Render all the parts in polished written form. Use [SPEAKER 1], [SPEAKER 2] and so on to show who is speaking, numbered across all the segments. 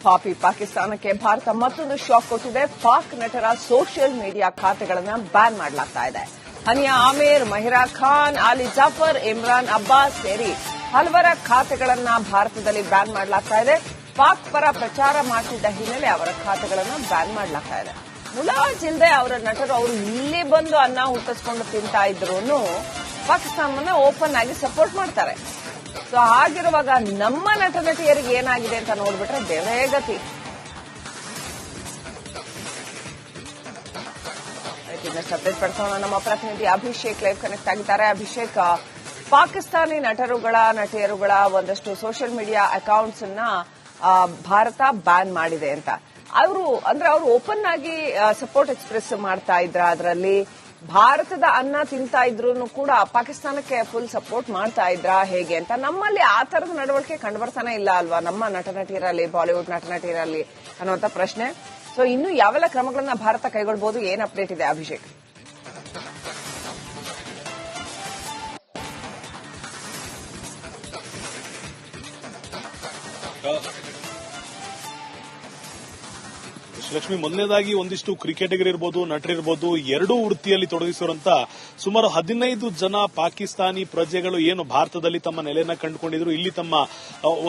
[SPEAKER 1] ಪಾಕಿಸ್ತಾನಕ್ಕೆ ಭಾರತ ಮತ್ತೊಂದು ಶಾಕ್ ಕೊಟ್ಟಿದೆ. ಪಾಕ್ ನಟರ ಸೋಷಿಯಲ್ ಮೀಡಿಯಾ ಖಾತೆಗಳನ್ನು ಬ್ಯಾನ್ ಮಾಡಲಾಗ್ತಾ ಇದೆ. ಹನಿಯಾ ಆಮೀರ್, ಮಹಿರಾ ಖಾನ್, ಆಲಿ ಜಾಫರ್, ಇಮ್ರಾನ್ ಅಬ್ಬಾಸ್ ಸೇರಿ ಹಲವರ ಖಾತೆಗಳನ್ನ ಭಾರತದಲ್ಲಿ ಬ್ಯಾನ್ ಮಾಡಲಾಗ್ತಾ ಇದೆ. ಪಾಕ್ ಪರ ಪ್ರಚಾರ ಮಾಡುತ್ತಿದ್ದ ಹಿನ್ನೆಲೆ ಅವರ ಖಾತೆಗಳನ್ನು ಬ್ಯಾನ್ ಮಾಡಲಾಗ್ತಾ ಇದೆ. ಮುಲಾಜಿಲ್ದೆ ಅವರ ನಟರು ಅವರು ಇಲ್ಲಿ ಬಂದು ಅನ್ನ ಹುಟ್ಟಿಸ್ಕೊಂಡು ತಿಂತಾ ಇದ್ರು ಪಾಕಿಸ್ತಾನವನ್ನ ಓಪನ್ ಆಗಿ ಸಪೋರ್ಟ್ ಮಾಡ್ತಾರೆ. ಸೊ ಹಾಗಿರುವಾಗ ನಮ್ಮ ನಟ ನಟಿಯರಿಗೆ ಏನಾಗಿದೆ ಅಂತ ನೋಡ್ಬಿಟ್ರೆ ಬೇರೆ ಗತಿ. ಇನ್ನಷ್ಟು ಅಪ್ಡೇಟ್ ಪಡ್ಸೋಣ. ನಮ್ಮ ಪ್ರತಿನಿಧಿ ಅಭಿಷೇಕ್ ಲೈವ್ ಕನೆಕ್ಟ್ ಆಗಿದ್ದಾರೆ. ಅಭಿಷೇಕ್, ಪಾಕಿಸ್ತಾನಿ ನಟಿಯರುಗಳ ಒಂದಷ್ಟು ಸೋಷಿಯಲ್ ಮೀಡಿಯಾ ಅಕೌಂಟ್ಸ್ ಅನ್ನ ಭಾರತ ಬ್ಯಾನ್ ಮಾಡಿದೆ ಅಂತ ಅವರು ಓಪನ್ ಆಗಿ ಸಪೋರ್ಟ್ ಎಕ್ಸ್ಪ್ರೆಸ್ ಮಾಡ್ತಾ ಇದ್ರ, ಅದರಲ್ಲಿ ಭಾರತದ ಅನ್ನ ತಿಂತಾ ಇದ್ರು ಕೂಡ ಪಾಕಿಸ್ತಾನಕ್ಕೆ ಫುಲ್ ಸಪೋರ್ಟ್ ಮಾಡ್ತಾ ಇದ್ರ ಹೇಗೆ ಅಂತ. ನಮ್ಮಲ್ಲಿ ಆ ತರದ ನಡವಳಿಕೆ ಕಂಡುಬರ್ತಾನೆ ಇಲ್ಲ ಅಲ್ವಾ, ನಮ್ಮ ನಟ ನಟಿಯರಲ್ಲಿ, ಬಾಲಿವುಡ್ ನಟ ನಟಿಯರಲ್ಲಿ ಅನ್ನುವಂತ ಪ್ರಶ್ನೆ. ಸೊ ಇನ್ನು ಯಾವೆಲ್ಲ ಕ್ರಮಗಳನ್ನ ಭಾರತ ಕೈಗೊಳ್ಳಬಹುದು, ಏನ್ ಅಪ್ಡೇಟ್ ಇದೆ ಅಭಿಷೇಕ್?
[SPEAKER 2] ಲಕ್ಷ್ಮಿ, ಮೊದಲನೇದಾಗಿ ಒಂದಿಷ್ಟು ಕ್ರಿಕೆಟಿಗರಿರ್ಬೋದು, ನಟರಿರ್ಬೋದು, ಎರಡೂ ವೃತ್ತಿಯಲ್ಲಿ ತೊಡಗಿಸಿರುವಂತ ಸುಮಾರು 15 ಜನ ಪಾಕಿಸ್ತಾನಿ ಪ್ರಜೆಗಳು ಏನು ಭಾರತದಲ್ಲಿ ತಮ್ಮ ನೆಲೆಯನ್ನ ಕಂಡುಕೊಂಡಿದ್ರು, ಇಲ್ಲಿ ತಮ್ಮ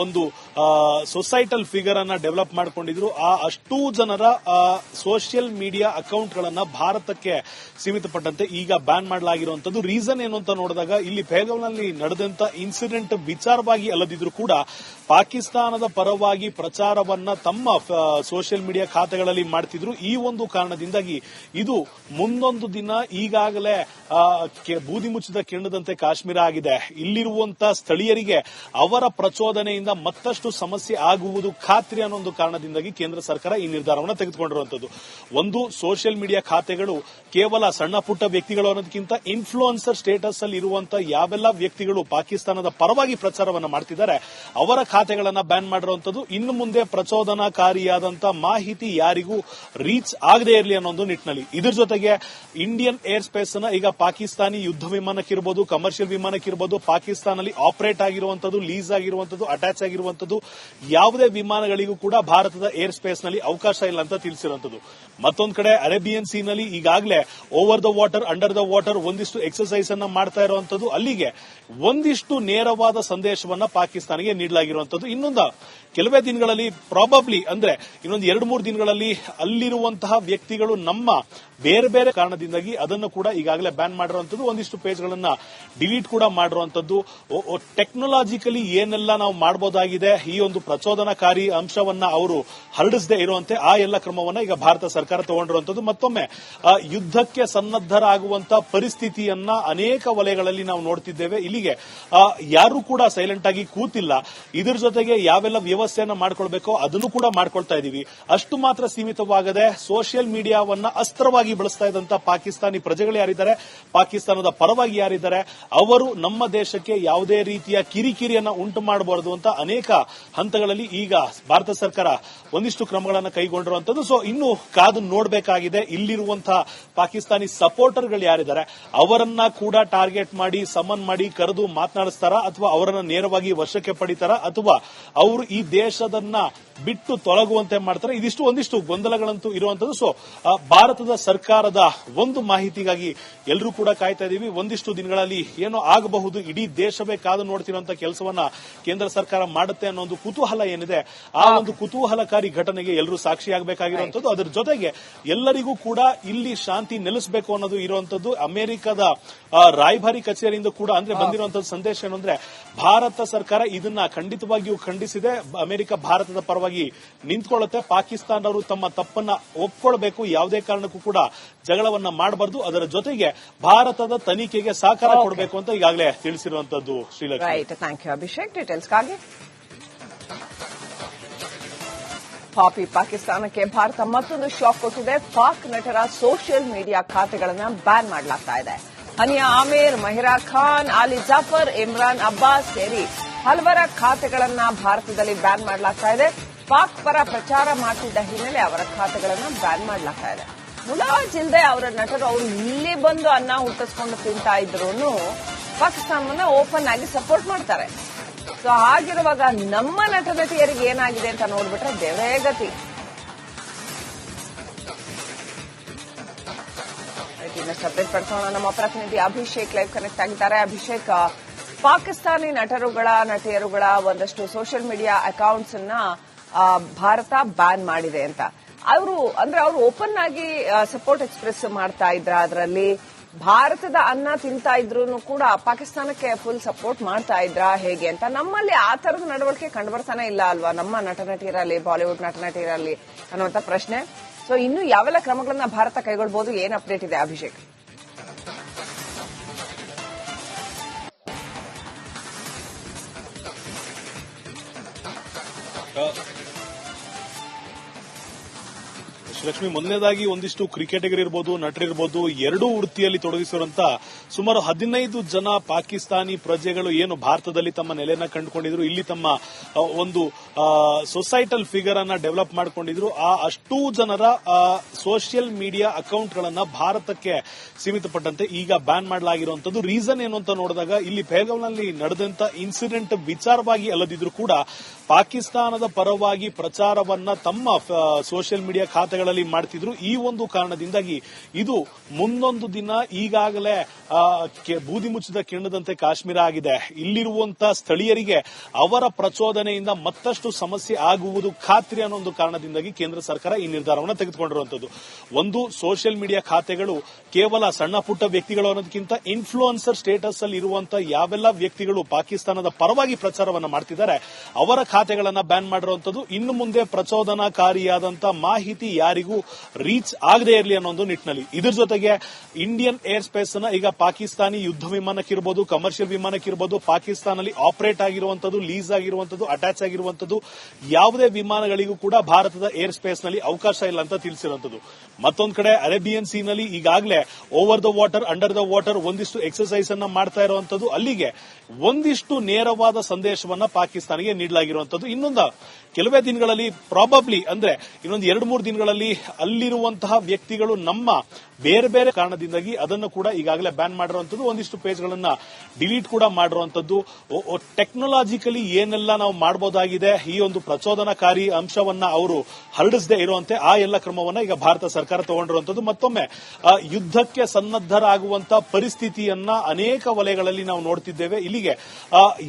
[SPEAKER 2] ಒಂದು ಸೊಸೈಟಲ್ ಫಿಗರ್ ಅನ್ನ ಡೆವಲಪ್ ಮಾಡಿಕೊಂಡಿದ್ರು. ಅಷ್ಟೂ ಜನರ ಸೋಷಿಯಲ್ ಮೀಡಿಯಾ ಅಕೌಂಟ್ಗಳನ್ನ ಭಾರತಕ್ಕೆ ಸೀಮಿತಪಟ್ಟಂತೆ ಈಗ ಬ್ಯಾನ್ ಮಾಡಲಾಗಿರುವಂತದ್ದು. ರೀಸನ್ ಏನು ಅಂತ ನೋಡಿದಾಗ, ಇಲ್ಲಿ ಪಹಲ್ಗಾಮ್ನಲ್ಲಿ ನಡೆದಂತ ಇನ್ಸಿಡೆಂಟ್ ವಿಚಾರವಾಗಿ ಅಲ್ಲದಿದ್ರು ಕೂಡ ಪಾಕಿಸ್ತಾನದ ಪರವಾಗಿ ಪ್ರಚಾರವನ್ನ ತಮ್ಮ ಸೋಷಿಯಲ್ ಮೀಡಿಯಾ ಖಾತೆಗಳಲ್ಲಿ ಮಾಡ್ತಿದ್ರು. ಈ ಒಂದು ಕಾರಣದಿಂದಾಗಿ ಇದು ಮುಂದೊಂದು ದಿನ ಈಗಾಗಲೇ ಬೂದಿ ಮುಚ್ಚಿದ ಕೆಂಡದಂತೆ ಕಾಶ್ಮೀರ ಆಗಿದೆ. ಇಲ್ಲಿರುವಂತಹ ಸ್ಥಳೀಯರಿಗೆ ಅವರ ಪ್ರಚೋದನೆಯಿಂದ ಮತ್ತಷ್ಟು ಸಮಸ್ಯೆ ಆಗುವುದು ಖಾತ್ರಿ ಅನ್ನೋ ಒಂದು ಕಾರಣದಿಂದಾಗಿ ಕೇಂದ್ರ ಸರ್ಕಾರ ಈ ನಿರ್ಧಾರವನ್ನು ತೆಗೆದುಕೊಂಡಿರುವಂತದ್ದು. ಒಂದು, ಸೋಷಿಯಲ್ ಮೀಡಿಯಾ ಖಾತೆಗಳು ಕೇವಲ ಸಣ್ಣ ಪುಟ್ಟ ವ್ಯಕ್ತಿಗಳು ಅನ್ನೋದಕ್ಕಿಂತ ಇನ್ಫ್ಲೂಯೆನ್ಸರ್ ಸ್ಟೇಟಸ್ ಅಲ್ಲಿ ಇರುವಂತಹ ಯಾವೆಲ್ಲ ವ್ಯಕ್ತಿಗಳು ಪಾಕಿಸ್ತಾನದ ಪರವಾಗಿ ಪ್ರಚಾರವನ್ನು ಮಾಡ್ತಿದ್ದಾರೆ ಅವರ ಖಾತೆಗಳನ್ನ ಬ್ಯಾನ್ ಮಾಡಿರುವಂತದ್ದು. ಇನ್ನು ಮುಂದೆ ಪ್ರಚೋದನಾಕಾರಿಯಾದಂತಹ ಮಾಹಿತಿ ಯಾರಿಗೂ ರೀಚ್ ಆಗದೇ ಇರಲಿ ಅನ್ನೋ ಒಂದು ನಿಟ್ಟಿನಲ್ಲಿ. ಇದ್ರ ಜೊತೆಗೆ ಇಂಡಿಯನ್ ಏರ್ ಸ್ಪೇಸ್ ಅನ್ನ ಈಗ ಪಾಕಿಸ್ತಾನಿ ಯುದ್ಧ ವಿಮಾನಕ್ಕಿರ್ಬೋದು, ಕಮರ್ಷಿಯಲ್ ವಿಮಾನಕ್ಕಿರ್ಬೋದು, ಪಾಕಿಸ್ತಾನಲ್ಲಿ ಆಪರೇಟ್ ಆಗಿರುವಂತದ್ದು, ಲೀಸ್ ಆಗಿರುವಂತದ್ದು, ಅಟ್ಯಾಚ್ ಆಗಿರುವಂತದ್ದು ಯಾವುದೇ ವಿಮಾನಗಳಿಗೂ ಕೂಡ ಭಾರತದ ಏರ್ ಸ್ಪೇಸ್ ನಲ್ಲಿ ಅವಕಾಶ ಇಲ್ಲ ಅಂತ ತಿಳಿಸಿರುವಂತದ್ದು. ಮತ್ತೊಂದು ಕಡೆ ಅರೇಬಿಯನ್ ಸೀ ನಲ್ಲಿ ಈಗಾಗಲೇ over the water, under the water ಒಂದಿಷ್ಟು ಎಕ್ಸರ್ಸೈಸ್ ಅನ್ನ ಮಾಡ್ತಾ ಇರುವಂತದ್ದು. ಅಲ್ಲಿಗೆ ಒಂದಿಷ್ಟು ನೇರವಾದ ಸಂದೇಶವನ್ನ ಪಾಕಿಸ್ತಾನಿಗೆ ನೀಡಲಾಗಿರುವಂತದ್ದು. ಇನ್ನೊಂದು ಕೆಲವೇ ದಿನಗಳಲ್ಲಿ, ಪ್ರಾಬಬ್ಲಿ ಅಂದ್ರೆ ಇನ್ನೊಂದು 2-3 ದಿನಗಳಲ್ಲಿ ಅಲ್ಲಿರುವಂತಹ ವ್ಯಕ್ತಿಗಳು ನಮ್ಮ ಬೇರೆ ಬೇರೆ ಕಾರಣದಿಂದಾಗಿ ಅದನ್ನು ಕೂಡ ಈಗಾಗಲೇ ಬ್ಯಾನ್ ಮಾಡಿರುವಂತದ್ದು. ಒಂದಿಷ್ಟು ಪೇಜ್ಗಳನ್ನ ಡಿಲೀಟ್ ಕೂಡ ಮಾಡಿರುವಂತದ್ದು. ಟೆಕ್ನಾಲಜಿಕಲಿ ಏನೆಲ್ಲ ನಾವು ಮಾಡಬಹುದಾಗಿದೆ, ಈ ಒಂದು ಪ್ರಚೋದನಕಾರಿ ಅಂಶವನ್ನ ಅವರು ಹರಡಿಸದೇ ಇರುವಂತೆ ಆ ಎಲ್ಲ ಕ್ರಮವನ್ನ ಈಗ ಭಾರತ ಸರ್ಕಾರ ತಗೊಂಡಿರುವಂತದ್ದು. ಮತ್ತೊಮ್ಮೆ ಯುದ್ಧಕ್ಕೆ ಸನ್ನದ್ದರಾಗುವಂತಹ ಪರಿಸ್ಥಿತಿಯನ್ನ ಅನೇಕ ವಲಯಗಳಲ್ಲಿ ನಾವು ನೋಡ್ತಿದ್ದೇವೆ. ಇಲ್ಲಿಗೆ ಯಾರು ಕೂಡ ಸೈಲೆಂಟ್ ಆಗಿ ಕೂತಿಲ್ಲ. ಇದರ ಜೊತೆಗೆ ಯಾವೆಲ್ಲ ವ್ಯವಸ್ಥೆಯನ್ನ ಮಾಡ್ಕೊಳ್ಬೇಕೋ ಅದನ್ನು ಕೂಡ ಮಾಡ್ಕೊಳ್ತಾ ಇದೀವಿ. ಅಷ್ಟು ಮಾತ್ರ ಸೀಮಿತವಾಗದೆ ಸೋಷಿಯಲ್ ಮೀಡಿಯಾವನ್ನ ಅಸ್ತ್ರವಾಗಿ ಬಳಸ್ತಾ ಇದ್ದಂತ ಪಾಕಿಸ್ತಾನಿ ಪ್ರಜೆಗಳು ಯಾರಿದ್ದಾರೆ, ಪಾಕಿಸ್ತಾನದ ಪರವಾಗಿ ಯಾರಿದ್ದಾರೆ, ಅವರು ನಮ್ಮ ದೇಶಕ್ಕೆ ಯಾವುದೇ ರೀತಿಯ ಕಿರಿಕಿರಿಯನ್ನ ಉಂಟು ಮಾಡಬಾರದು ಅಂತ ಅನೇಕ ಹಂತಗಳಲ್ಲಿ ಈಗ ಭಾರತ ಸರ್ಕಾರ ಒಂದಿಷ್ಟು ಕ್ರಮಗಳನ್ನು ಕೈಗೊಂಡಿರುವಂತದ್ದು. ಸೊ ಇನ್ನು ಕಾದು ನೋಡಬೇಕಾಗಿದೆ, ಇಲ್ಲಿರುವಂತಹ ಪಾಕಿಸ್ತಾನಿ ಸಪೋರ್ಟರ್ಗಳು ಯಾರಿದ್ದಾರೆ ಅವರನ್ನ ಕೂಡ ಟಾರ್ಗೆಟ್ ಮಾಡಿ, ಸಮನ್ ಮಾಡಿ, ಕರೆದು ಮಾತನಾಡಿಸ್ತಾರಾ ಅಥವಾ ಅವರನ್ನ ನೇರವಾಗಿ ವಶಕ್ಕೆ ಪಡಿತಾರಾ ಅಥವಾ ಅವರು ಈ ದೇಶದನ್ನ ಬಿಟ್ಟು ತೊಲಗುವಂತೆ ಮಾಡ್ತಾರೆ. ಇದಿಷ್ಟು ಒಂದಿಷ್ಟು ಗೊಂದಲಗಳಂತೂ ಇರುವಂತದ್ದು. ಸೊ ಭಾರತದ ಸರ್ಕಾರದ ಒಂದು ಮಾಹಿತಿಗಾಗಿ ಎಲ್ಲರೂ ಕೂಡ ಕಾಯ್ತಾ ಇದೀವಿ. ಒಂದಿಷ್ಟು ದಿನಗಳಲ್ಲಿ ಏನೋ ಆಗಬಹುದು, ಇಡೀ ದೇಶವೇ ಕಾದು ನೋಡ್ತಿರುವಂತ ಕೆಲಸವನ್ನ ಕೇಂದ್ರ ಸರ್ಕಾರ ಮಾಡುತ್ತೆ ಅನ್ನೋ ಒಂದು ಕುತೂಹಲ ಏನಿದೆ, ಆ ಒಂದು ಕುತೂಹಲಕಾರಿ ಘಟನೆಗೆ ಎಲ್ಲರೂ ಸಾಕ್ಷಿಯಾಗಬೇಕಾಗಿರುವಂತದ್ದು. ಅದರ ಜೊತೆಗೆ ಎಲ್ಲರಿಗೂ ಕೂಡ ಇಲ್ಲಿ ಶಾಂತಿ ನೆಲೆಸಬೇಕು ಅನ್ನೋದು ಇರುವಂತದ್ದು. ಅಮೆರಿಕದ ರಾಯಭಾರಿ ಕಚೇರಿಯಿಂದ ಕೂಡ ಅಂದ್ರೆ ಬಂದಿರುವಂತಹ ಸಂದೇಶ ಏನು ಅಂದ್ರೆ, ಭಾರತ ಸರ್ಕಾರ ಇದನ್ನ ಖಂಡಿತವಾಗಿಯೂ ಖಂಡಿಸಿದೆ. ಅಮೆರಿಕ ಭಾರತದ ಪರವಾಗಿ ನಿಂತ್ಕೊಳ್ಳುತ್ತೆ. ಪಾಕಿಸ್ತಾನದವರು ತಮ್ಮ ತಪ್ಪನ್ನ ಒಪ್ಕೊಳ್ಬೇಕು, ಯಾವುದೇ ಕಾರಣಕ್ಕೂ ಕೂಡ ಜಗಳವನ್ನ ಮಾಡಬಾರದು. ಅದರ ಜೊತೆಗೆ ಭಾರತದ ತನಿಖೆಗೆ ಸಹಕಾರ ಕೊಡಬೇಕು ಅಂತ ಈಗಾಗಲೇ ತಿಳಿಸಿರುವಂತದ್ದು. Srilakshmi,
[SPEAKER 1] right, thank you Abhishek ಡೀಟೇಲ್ಸ್ಗಾಗಿ. ಪಾಕಿಸ್ತಾನಕ್ಕೆ ಭಾರತ ಮತ್ತೊಂದು ಶಾಕ್ ಕೊಟ್ಟಿದೆ. ಪಾಕ್ ನಟರ ಸೋಷಿಯಲ್ ಮೀಡಿಯಾ ಖಾತೆಗಳನ್ನು ಬ್ಯಾನ್ ಮಾಡಲಾಗ್ತಾ ಇದೆ. ಹನಿಯಾ ಆಮೀರ್, ಮಹಿರಾ ಖಾನ್, ಆಲಿ ಜಾಫರ್, ಇಮ್ರಾನ್ ಅಬ್ಬಾಸ್ ಸೇರಿ ಹಲವರ ಖಾತೆಗಳನ್ನ ಭಾರತದಲ್ಲಿ ಬ್ಯಾನ್ ಮಾಡಲಾಗ್ತಾ ಇದೆ. ಪಾಕ್ ಪರ ಪ್ರಚಾರ ಮಾಡುತ್ತಿದ್ದ ಹಿನ್ನೆಲೆ ಅವರ ಖಾತೆಗಳನ್ನು ಬ್ಯಾನ್ ಮಾಡಲಾಗ್ತಾ ಇದೆ. ಮುಲಾಜಿಲ್ದೆ ಅವರ ನಟರು ಅವರು ಇಲ್ಲಿ ಬಂದು ಅನ್ನ ಹುಟ್ಟಿಸ್ಕೊಂಡು ತಿಂತಾ ಇದ್ರು ಪಾಕಿಸ್ತಾನವನ್ನ ಓಪನ್ ಆಗಿ ಸಪೋರ್ಟ್ ಮಾಡ್ತಾರೆ. ಸೊ ಹಾಗಿರುವಾಗ ನಮ್ಮ ನಟ ನಟಿಯರಿಗೆ ಏನಾಗಿದೆ ಅಂತ ನೋಡ್ಬಿಟ್ರೆ ದೇವರೇ ಗತಿ. ಇನ್ನಷ್ಟು ಅಪ್ಡೇಟ್ ಪಡ್ಸೋಣ. ನಮ್ಮ ಪ್ರತಿನಿಧಿ ಅಭಿಷೇಕ್ ಲೈವ್ ಕನೆಕ್ಟ್ ಆಗಿದ್ದಾರೆ. ಅಭಿಷೇಕ್, ಪಾಕಿಸ್ತಾನಿ ನಟರುಗಳ ನಟಿಯರುಗಳ ಒಂದಷ್ಟು ಸೋಷಿಯಲ್ ಮೀಡಿಯಾ ಅಕೌಂಟ್ಸ್ ಅನ್ನ ಭಾರತ ಬ್ಯಾನ್ ಮಾಡಿದೆ ಅಂತ ಅವರು ಓಪನ್ ಆಗಿ ಸಪೋರ್ಟ್ ಎಕ್ಸ್ಪ್ರೆಸ್ ಮಾಡ್ತಾ ಇದ್ರ, ಅದರಲ್ಲಿ ಭಾರತದ ಅನ್ನ ತಿಂತಾ ಇದ್ರು ಕೂಡ ಪಾಕಿಸ್ತಾನಕ್ಕೆ ಫುಲ್ ಸಪೋರ್ಟ್ ಮಾಡ್ತಾ ಇದ್ರ ಹೇಗೆ ಅಂತ. ನಮ್ಮಲ್ಲಿ ಆ ತರದ ನಡವಳಿಕೆ ಕಂಡುಬರ್ತಾನೆ ಇಲ್ಲ ಅಲ್ವಾ, ನಮ್ಮ ನಟ ನಟಿಯರಲ್ಲಿ, ಬಾಲಿವುಡ್ ನಟ ನಟಿಯರಲ್ಲಿ ಅನ್ನುವಂತ ಪ್ರಶ್ನೆ. ಸೊ ಇನ್ನು ಯಾವೆಲ್ಲ ಕ್ರಮಗಳನ್ನ ಭಾರತ ಕೈಗೊಳ್ಳಬಹುದು, ಏನ್ ಅಪ್ಡೇಟ್ ಇದೆ ಅಭಿಷೇಕ್?
[SPEAKER 2] ಲಕ್ಷ್ಮಿ, ಮೊದಲನೇದಾಗಿ ಒಂದಿಷ್ಟು ಕ್ರಿಕೆಟಿಗರಿರ್ಬೋದು, ನಟರಿರ್ಬೋದು, ಎರಡೂ ವೃತ್ತಿಯಲ್ಲಿ ತೊಡಗಿಸಿರುವಂತ ಸುಮಾರು 15 ಜನ ಪಾಕಿಸ್ತಾನಿ ಪ್ರಜೆಗಳು ಏನು ಭಾರತದಲ್ಲಿ ತಮ್ಮ ನೆಲೆನ ಕಂಡುಕೊಂಡಿದ್ರು, ಇಲ್ಲಿ ತಮ್ಮ ಒಂದು ಸೊಸೈಟಲ್ ಫಿಗರ್ ಅನ್ನ ಡೆವಲಪ್ ಮಾಡ್ಕೊಂಡಿದ್ರು. ಅಷ್ಟೂ ಜನರ ಸೋಷಿಯಲ್ ಮೀಡಿಯಾ ಅಕೌಂಟ್ಗಳನ್ನ ಭಾರತಕ್ಕೆ ಸೀಮಿತಪಟ್ಟಂತೆ ಈಗ ಬ್ಯಾನ್ ಮಾಡಲಾಗಿರುವಂತದ್ದು. ರೀಸನ್ ಏನು ಅಂತ ನೋಡಿದಾಗ, ಇಲ್ಲಿ ಪಹಲ್ಗಾಮ್ನಲ್ಲಿ ನಡೆದಂತ ಇನ್ಸಿಡೆಂಟ್ ವಿಚಾರವಾಗಿ ಅಲ್ಲದಿದ್ರು ಕೂಡ ಪಾಕಿಸ್ತಾನದ ಪರವಾಗಿ ಪ್ರಚಾರವನ್ನ ತಮ್ಮ ಸೋಷಿಯಲ್ ಮೀಡಿಯಾ ಖಾತೆಗಳಲ್ಲಿ ಮಾಡ್ತಿದ್ರು. ಈ ಒಂದು ಕಾರಣದಿಂದಾಗಿ ಇದು ಮುಂದೊಂದು ದಿನ ಈಗಾಗಲೇ ಬೂದಿ ಮುಚ್ಚಿದ ಕಿರಣದಂತೆ ಕಾಶ್ಮೀರ ಆಗಿದೆ. ಇಲ್ಲಿರುವಂತಹ ಸ್ಥಳೀಯರಿಗೆ ಅವರ ಪ್ರಚೋದನೆಯಿಂದ ಮತ್ತಷ್ಟು ಸಮಸ್ಯೆ ಆಗುವುದು ಖಾತ್ರಿ ಅನ್ನೋ ಒಂದು ಕಾರಣದಿಂದಾಗಿ ಕೇಂದ್ರ ಸರ್ಕಾರ ಈ ನಿರ್ಧಾರವನ್ನು ತೆಗೆದುಕೊಂಡಿರುವಂತದ್ದು. ಒಂದು, ಸೋಷಿಯಲ್ ಮೀಡಿಯಾ ಖಾತೆಗಳು ಕೇವಲ ಸಣ್ಣ ಪುಟ್ಟ ವ್ಯಕ್ತಿಗಳು ಅನ್ನೋದಕ್ಕಿಂತ ಇನ್ಫ್ಲೂಯೆನ್ಸರ್ ಸ್ಟೇಟಸ್ ಅಲ್ಲಿ ಇರುವಂತಹ ಯಾವೆಲ್ಲ ವ್ಯಕ್ತಿಗಳು ಪಾಕಿಸ್ತಾನದ ಪರವಾಗಿ ಪ್ರಚಾರವನ್ನ ಮಾಡ್ತಿದ್ದಾರೆ ಅವರ ಖಾತೆಗಳನ್ನ ಬ್ಯಾನ್ ಮಾಡಿರುವಂತದ್ದು. ಇನ್ನು ಮುಂದೆ ಪ್ರಚೋದನಾಕಾರಿಯಾದಂತಹ ಮಾಹಿತಿ ಯಾರಿಗೂ ರೀಚ್ ಆಗದೇ ಇರಲಿ ಅನ್ನೋ ಒಂದು ನಿಟ್ಟಿನಲ್ಲಿ. ಇದ್ರ ಜೊತೆಗೆ ಇಂಡಿಯನ್ ಏರ್ ಸ್ಪೇಸ್ ಅನ್ನ ಈಗ ಪಾಕಿಸ್ತಾನಿ ಯುದ್ಧ ವಿಮಾನಕ್ಕಿರ್ಬೋದು, ಕಮರ್ಷಿಯಲ್ ವಿಮಾನಕ್ಕಿರ್ಬೋದು, ಪಾಕಿಸ್ತಾನಲ್ಲಿ ಆಪರೇಟ್ ಆಗಿರುವಂತದ್ದು, ಲೀಸ್ ಆಗಿರುವಂತದ್ದು, ಅಟ್ಯಾಚ್ ಆಗಿರುವಂತದ್ದು ಯಾವುದೇ ವಿಮಾನಗಳಿಗೂ ಕೂಡ ಭಾರತದ ಏರ್ ಸ್ಪೇಸ್ ನಲ್ಲಿ ಅವಕಾಶ ಇಲ್ಲ ಅಂತ ತಿಳಿಸಿರುವಂತದ್ದು. ಮತ್ತೊಂದು ಕಡೆ ಅರೇಬಿಯನ್ ಸೀ ನಲ್ಲಿ ಈಗಾಗಲೇ over the water, under the water ಒಂದಿಷ್ಟು ಎಕ್ಸರ್ಸೈಸ್ ಅನ್ನ ಮಾಡ್ತಾ ಇರುವಂತದ್ದು. ಅಲ್ಲಿಗೆ ಒಂದಿಷ್ಟು ನೇರವಾದ ಸಂದೇಶವನ್ನ ಪಾಕಿಸ್ತಾನಿಗೆ ನೀಡಲಾಗಿರುವಂತದ್ದು. ಇನ್ನೊಂದು ಕೆಲವೇ ದಿನಗಳಲ್ಲಿ, ಪ್ರಾಬಬ್ಲಿ ಅಂದ್ರೆ ಇನ್ನೊಂದು 2-3 ದಿನಗಳಲ್ಲಿ ಅಲ್ಲಿರುವಂತಹ ವ್ಯಕ್ತಿಗಳು ನಮ್ಮ ಬೇರೆ ಬೇರೆ ಕಾರಣದಿಂದಾಗಿ ಅದನ್ನು ಕೂಡ ಈಗಾಗಲೇ ಬ್ಯಾನ್ ಮಾಡಿರುವಂತದ್ದು. ಒಂದಿಷ್ಟು ಪೇಜ್ಗಳನ್ನ ಡಿಲೀಟ್ ಕೂಡ ಮಾಡಿರುವಂತದ್ದು. ಟೆಕ್ನಾಲಜಿಕಲಿ ಏನೆಲ್ಲ ನಾವು ಮಾಡಬಹುದಾಗಿದೆ, ಈ ಒಂದು ಪ್ರಚೋದನಕಾರಿ ಅಂಶವನ್ನ ಅವರು ಹರಡಿಸದೇ ಇರುವಂತೆ ಆ ಎಲ್ಲ ಕ್ರಮವನ್ನ ಈಗ ಭಾರತ ಸರ್ಕಾರ ತಗೊಂಡಿರುವಂತದ್ದು. ಮತ್ತೊಮ್ಮೆ ಯುದ್ಧಕ್ಕೆ ಸನ್ನದ್ದರಾಗುವಂತಹ ಪರಿಸ್ಥಿತಿಯನ್ನ ಅನೇಕ ವಲಯಗಳಲ್ಲಿ ನಾವು ನೋಡ್ತಿದ್ದೇವೆ. ಇಲ್ಲಿಗೆ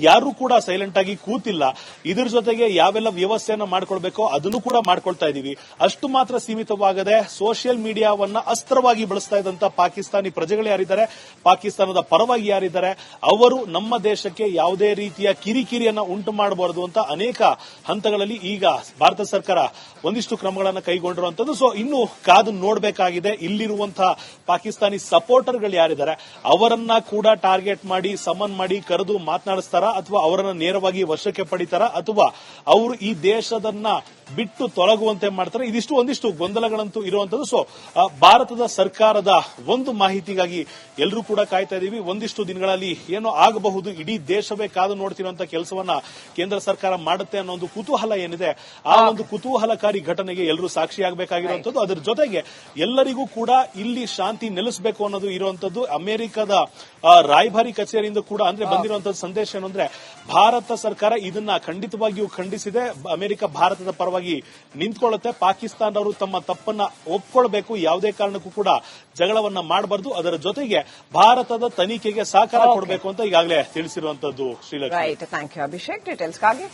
[SPEAKER 2] ಯಾರು ಕೂಡ ಸೈಲೆಂಟ್ ಆಗಿ ಕೂತಿಲ್ಲ. ಇದ್ರ ಜೊತೆಗೆ ಯಾವೆಲ್ಲ ವ್ಯವಸ್ಥೆಯನ್ನ ಮಾಡ್ಕೊಳ್ಬೇಕೋ ಅದನ್ನು ಕೂಡ ಮಾಡ್ಕೊಳ್ತಾ ಇದೀವಿ. ಅಷ್ಟು ಮಾತ್ರ ಸೀಮಿತವಾಗದೆ ಸೋಷಿಯಲ್ ಮೀಡಿಯಾವನ್ನ ಅಸ್ತ್ರವಾಗಿ ಬಳಸ್ತಾ ಇದ್ದಂತ ಪಾಕಿಸ್ತಾನಿ ಪ್ರಜೆಗಳು ಯಾರಿದ್ದಾರೆ, ಪಾಕಿಸ್ತಾನದ ಪರವಾಗಿ ಯಾರಿದ್ದಾರೆ, ಅವರು ನಮ್ಮ ದೇಶಕ್ಕೆ ಯಾವುದೇ ರೀತಿಯ ಕಿರಿಕಿರಿಯನ್ನ ಉಂಟು ಮಾಡಬಾರದು ಅಂತ ಅನೇಕ ಹಂತಗಳಲ್ಲಿ ಈಗ ಭಾರತ ಸರ್ಕಾರ ಒಂದಿಷ್ಟು ಕ್ರಮಗಳನ್ನು ಕೈಗೊಂಡಿರುವಂತದ್ದು. ಸೊ ಇನ್ನು ಕಾದು ನೋಡಬೇಕಾಗಿದೆ. ಇಲ್ಲಿರುವಂತಹ ಪಾಕಿಸ್ತಾನಿ ಸಪೋರ್ಟರ್ಗಳು ಯಾರಿದ್ದಾರೆ ಅವರನ್ನ ಕೂಡ ಟಾರ್ಗೆಟ್ ಮಾಡಿ, ಸಮನ್ ಮಾಡಿ, ಕರೆದು ಮಾತನಾಡಿಸ್ತಾರಾ, ಅಥವಾ ಅವರನ್ನ ನೇರವಾಗಿ ವಶಕ್ಕೆ ಪಡಿತಾರಾ, ಅಥವಾ ಅವರು ಈ ದೇಶದನ್ನ ಬಿಟ್ಟು ತೊಲಗುವಂತೆ ಮಾಡ್ತಾರೆ. ಇದಿಷ್ಟು ಒಂದಿಷ್ಟು ಗೊಂದಲಗಳಂತೂ ಇರುವಂತದ್ದು. ಸೊ ಭಾರತದ ಸರ್ಕಾರದ ಒಂದು ಮಾಹಿತಿಗಾಗಿ ಎಲ್ಲರೂ ಕೂಡ ಕಾಯ್ತಾ ಇದೀವಿ. ಒಂದಿಷ್ಟು ದಿನಗಳಲ್ಲಿ ಏನೋ ಆಗಬಹುದು, ಇಡೀ ದೇಶವೇ ಕಾದು ನೋಡ್ತಿರುವಂತ ಕೆಲಸವನ್ನ ಕೇಂದ್ರ ಸರ್ಕಾರ ಮಾಡುತ್ತೆ ಅನ್ನೋ ಒಂದು ಕುತೂಹಲ ಏನಿದೆ, ಆ ಒಂದು ಕುತೂಹಲಕಾರಿ ಘಟನೆಗೆ ಎಲ್ಲರೂ ಸಾಕ್ಷಿಯಾಗಬೇಕಾಗಿರುವಂತದ್ದು. ಅದರ ಜೊತೆಗೆ ಎಲ್ಲರಿಗೂ ಕೂಡ ಇಲ್ಲಿ ಶಾಂತಿ ನೆಲೆಸಬೇಕು ಅನ್ನೋದು ಇರುವಂತದ್ದು. ಅಮೆರಿಕದ ರಾಯಭಾರಿ ಕಚೇರಿಯಿಂದ ಕೂಡ ಅಂದ್ರೆ ಬಂದಿರುವಂತಹ ಸಂದೇಶ ಏನು ಅಂದ್ರೆ, ಭಾರತ ಸರ್ಕಾರ ಇದನ್ನ ಖಂಡಿತವಾಗಿಯೂ ಖಂಡಿಸಿದೆ. ಅಮೆರಿಕ ಭಾರತದ ಪರವಾಗಿ ನಿಂತ್ಕೊಳ್ಳುತ್ತೆ. ಪಾಕಿಸ್ತಾನದವರು ತಮ್ಮ ತಪ್ಪನ್ನ ಒಪ್ಕೊಳ್ಬೇಕು, ಯಾವುದೇ ಕಾರಣಕ್ಕೂ ಕೂಡ ಜಗಳವನ್ನ ಮಾಡಬಾರದು. ಅದರ ಜೊತೆಗೆ ಭಾರತದ ತನಿಖೆಗೆ ಸಹಕಾರ ಕೊಡಬೇಕು ಅಂತ ಈಗಾಗಲೇ ತಿಳಿಸಿರುವಂತದ್ದು. Srilakshmi,
[SPEAKER 1] right, thank you Abhishek ಡೀಟೇಲ್ಸ್ಗಾಗಿ.